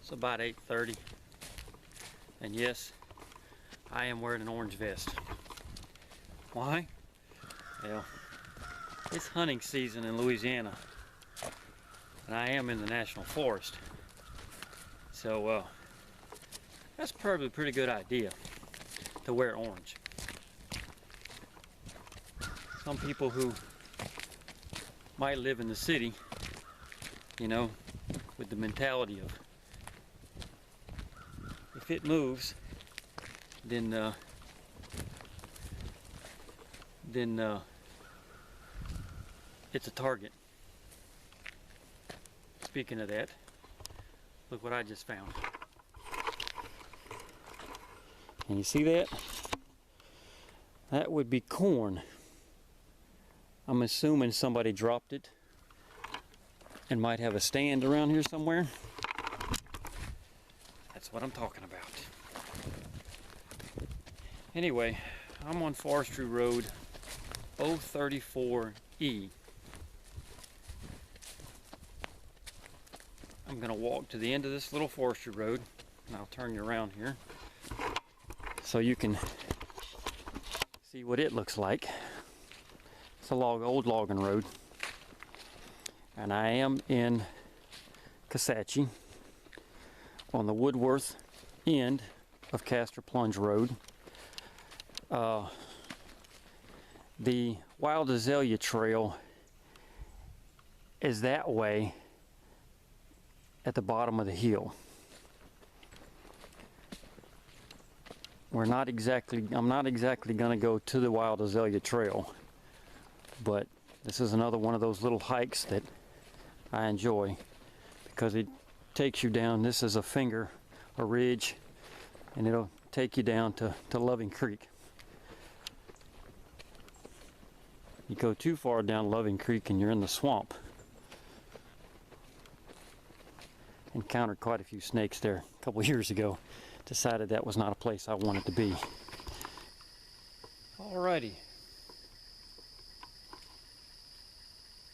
It's about 8:30, and yes, I am wearing an orange vest. Why? Well, it's hunting season in Louisiana, and I am in the national forest, so that's probably a pretty good idea to wear orange. Some people who might live in the city, you know, with the mentality of if it moves, then it's a target. Speaking of that, look what I just found. And you see that? That would be corn. I'm assuming somebody dropped it and might have a stand around here somewhere. That's what I'm talking about. Anyway, I'm on Forestry Road 034E. I'm going to walk to the end of this little forestry road, and I'll turn you around here so you can see what it looks like. It's a old logging road, and I am in Kisatchie on the Woodworth end of Castor Plunge Road. The Wild Azalea Trail is that way at the bottom of the hill. I'm not exactly going to go to the Wild Azalea Trail, but this is another one of those little hikes that I enjoy because it takes you down. This is a ridge, and it'll take you down to Loving Creek. You go too far down Loving Creek and you're in the swamp. Encountered quite a few snakes there a couple years ago. Decided that was not a place I wanted to be. Alrighty.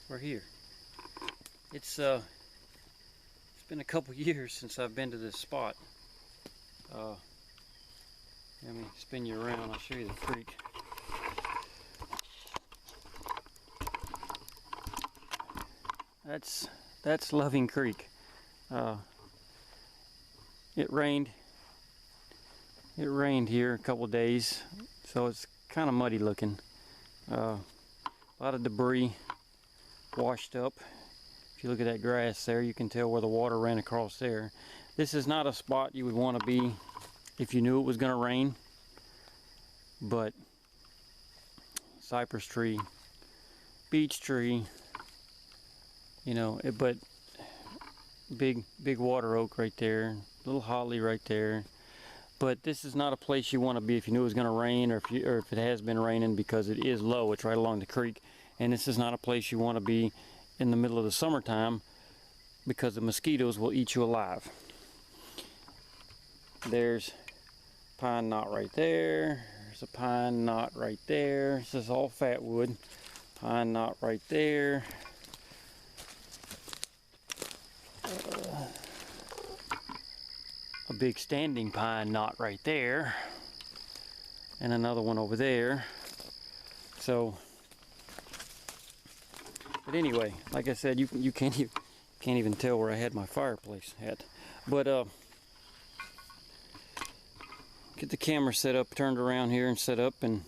We're here. It's been a couple years since I've been to this spot. Let me spin you around, I'll show you the creek. That's Loving Creek. It rained here a couple days, so it's kind of muddy looking. A lot of debris washed up. If you look at that grass there, you can tell where the water ran across there. This is not a spot you would want to be if you knew it was going to rain, but cypress tree, beech tree, you know, but big water oak right there, little holly right there. But this is not a place you want to be if you knew it was going to rain, or if it has been raining, because it is low. It's right along the creek, and this is not a place you want to be in the middle of the summertime because the mosquitoes will eat you alive. There's pine knot right there. There's a pine knot right there. This is all fat wood. Pine knot right there. A big standing pine knot right there, and another one over there. So, but anyway, like I said, you can't even tell where I had my fireplace at. But get the camera set up, turned around here and set up, and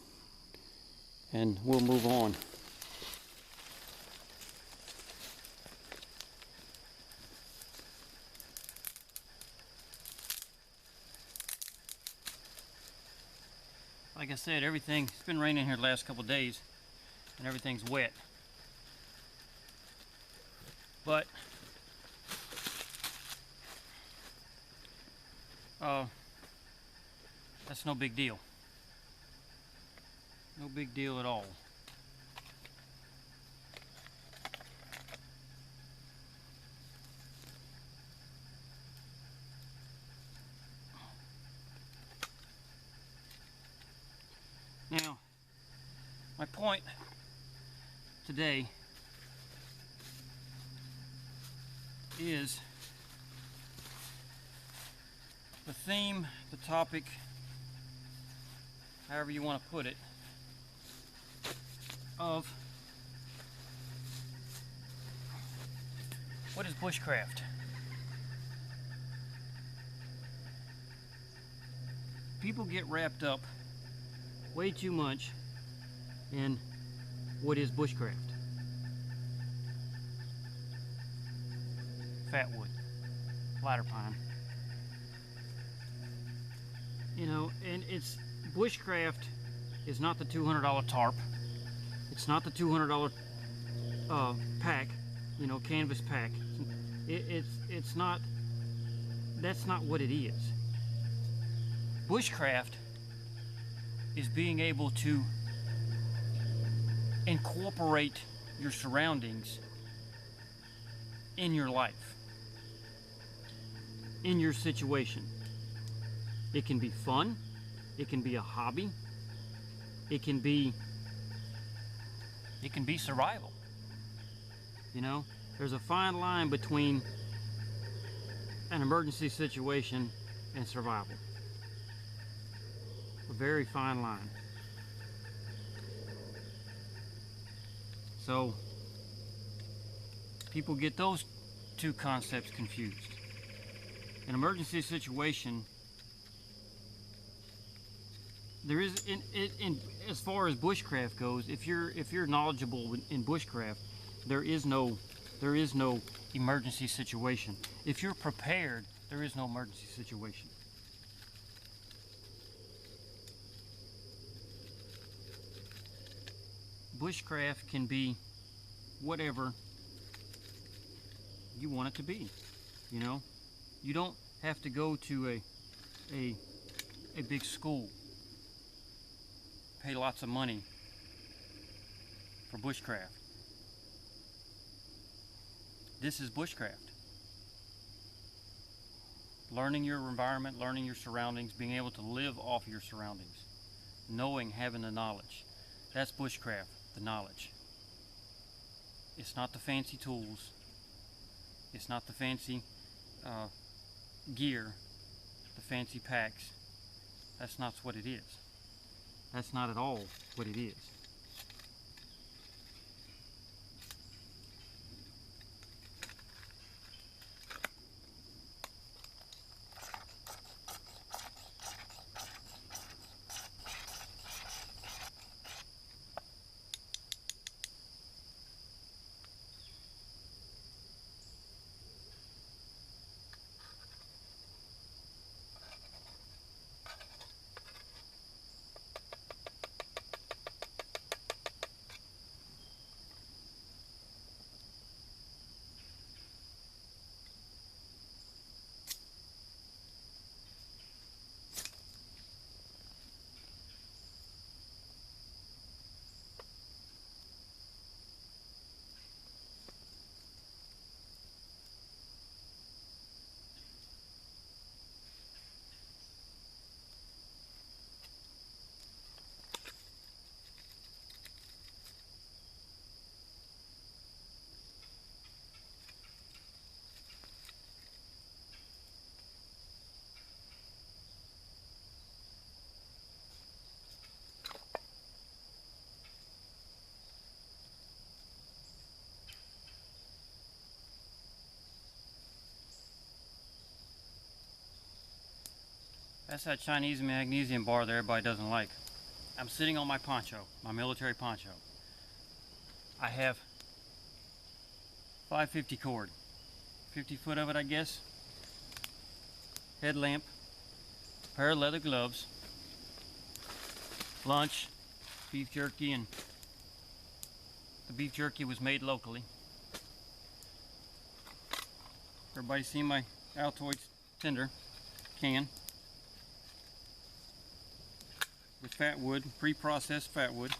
we'll move on. Like I said, it's been raining here the last couple of days, and everything's wet. But that's no big deal. No big deal at all. Now, my point today is the theme, the topic, however you want to put it, of what is bushcraft. People get wrapped up way too much in what is bushcraft. Fatwood, ladder pine. You know, and it's bushcraft is not the $200 tarp. It's not the $200 pack, you know, canvas pack. It's not. That's not what it is. Bushcraft is being able to incorporate your surroundings in your life, in your situation. It can be fun, it can be a hobby, it can be survival. You know, there's a fine line between an emergency situation and survival. A very fine line. So people get those two concepts confused. An emergency situation, there is in as far as bushcraft goes, if you're knowledgeable in bushcraft, there is no emergency situation. If you're prepared, there is no emergency situation. Bushcraft can be whatever you want it to be. You know, you don't have to go to a big school, pay lots of money for bushcraft. This is bushcraft. Learning your environment, learning your surroundings, being able to live off your surroundings, knowing, having the knowledge. That's bushcraft, the knowledge. It's not the fancy tools. It's not the fancy gear, the fancy packs. That's not what it is. That's not at all what it is. That's that Chinese magnesium bar that everybody doesn't like. I'm sitting on my poncho, my military poncho. I have 550 cord, 50 foot of it, I guess. Headlamp, pair of leather gloves, lunch, beef jerky, and the beef jerky was made locally. Everybody seen my Altoids tender can with fat wood, pre-processed fat wood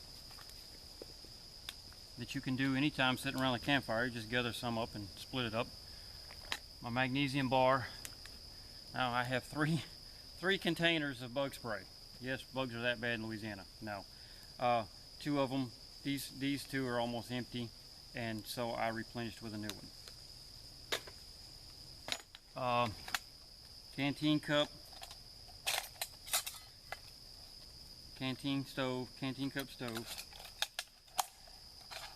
that you can do anytime sitting around the campfire. You just gather some up and split it up. My magnesium bar. Now I have three containers of bug spray. Yes, bugs are that bad in Louisiana. No, two of them. These two are almost empty, and so I replenished with a new one. Canteen cup, canteen stove, canteen cup stove.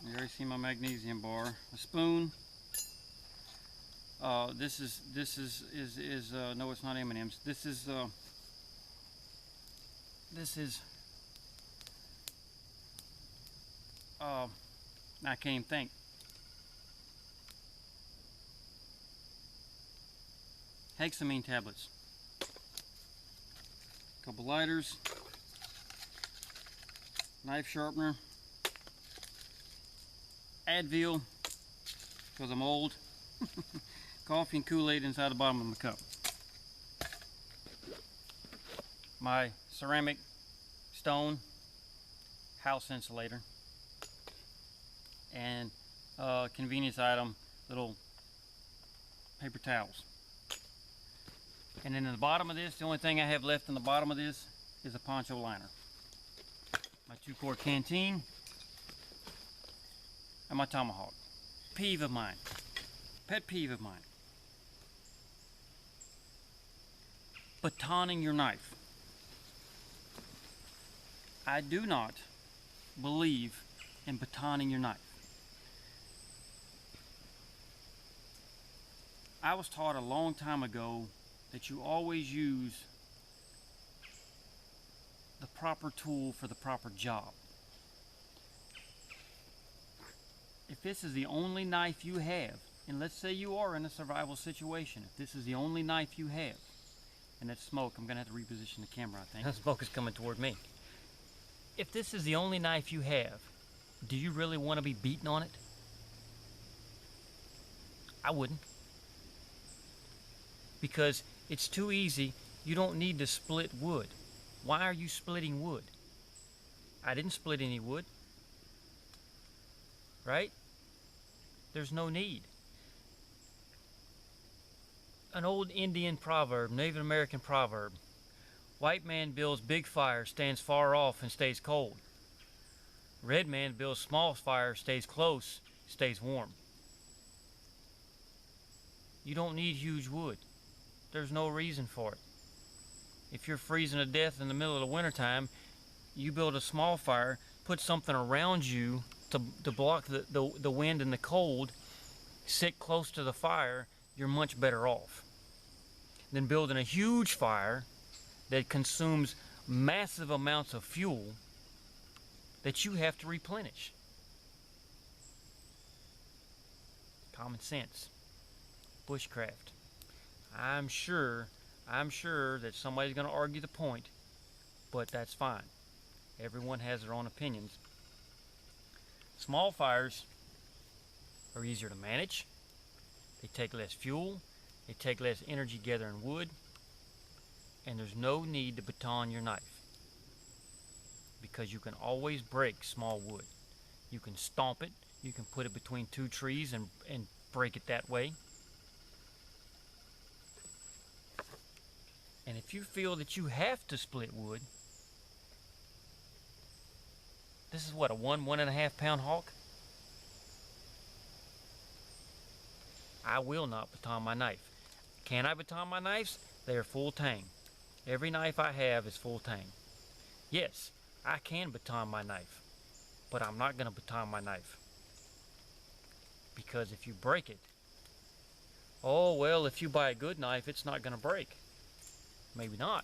You already see my magnesium bar. A spoon. This is no, it's not M&M's. This is I can't even think. Hexamine tablets. Couple lighters. Knife sharpener. Advil, because I'm old. Coffee and Kool-Aid inside the bottom of my cup. My ceramic stone house insulator. And convenience item, little paper towels. And then in the bottom of this, the only thing I have left in the bottom of this is a poncho liner. My 2-quart canteen and my tomahawk. Peeve of mine. Pet peeve of mine. Batoning your knife. I do not believe in batoning your knife. I was taught a long time ago that you always use the proper tool for the proper job. If this is the only knife you have, and let's say you are in a survival situation, if this is the only knife you have, and that's smoke, I'm going to have to reposition the camera, I think. The smoke is coming toward me. If this is the only knife you have, do you really want to be beating on it? I wouldn't. Because it's too easy. You don't need to split wood. Why are you splitting wood? I didn't split any wood. Right? There's no need. An old Indian proverb, Native American proverb. White man builds big fire, stands far off and stays cold. Red man builds small fire, stays close, stays warm. You don't need huge wood. There's no reason for it. If you're freezing to death in the middle of the wintertime, you build a small fire, put something around you to block the wind and the cold, sit close to the fire, you're much better off than building a huge fire that consumes massive amounts of fuel that you have to replenish. Common sense. Bushcraft. I'm sure that somebody's going to argue the point, but that's fine. Everyone has their own opinions. Small fires are easier to manage. They take less fuel. They take less energy gathering wood. And there's no need to baton your knife, because you can always break small wood. You can stomp it. You can put it between two trees and break it that way. And if you feel that you have to split wood, this is what, a 1.5 pound hawk? I will not baton my knife. Can I baton my knives? They are full tang. Every knife I have is full tang. Yes, I can baton my knife, but I'm not going to baton my knife. Because if you break it, oh well, if you buy a good knife, it's not going to break. Maybe not,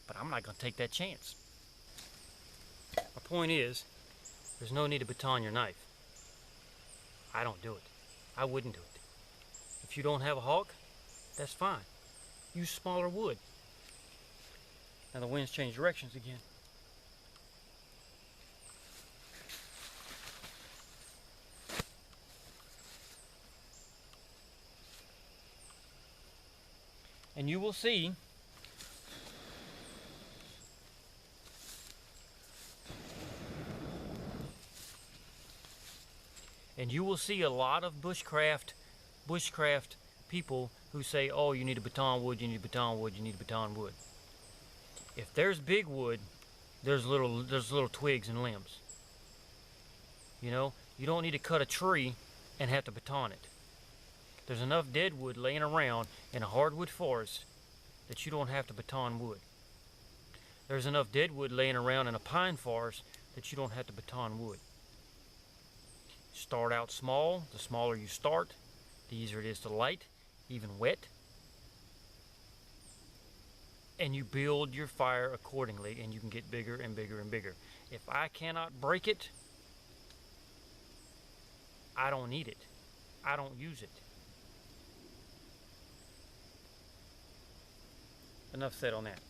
but I'm not going to take that chance. My point is, there's no need to baton your knife. I don't do it. I wouldn't do it. If you don't have a hawk, that's fine. Use smaller wood. Now the wind's changed directions again. And you will see a lot of bushcraft people who say, oh, you need to baton wood, you need to baton wood, you need to baton wood. If there's big wood, there's little twigs and limbs. You know, you don't need to cut a tree and have to baton it. There's enough dead wood laying around in a hardwood forest that you don't have to baton wood. There's enough dead wood laying around in a pine forest that you don't have to baton wood. Start out small. The smaller you start, the easier it is to light, even wet. And you build your fire accordingly, and you can get bigger and bigger and bigger. If I cannot break it, I don't need it. I don't use it. Enough said on that.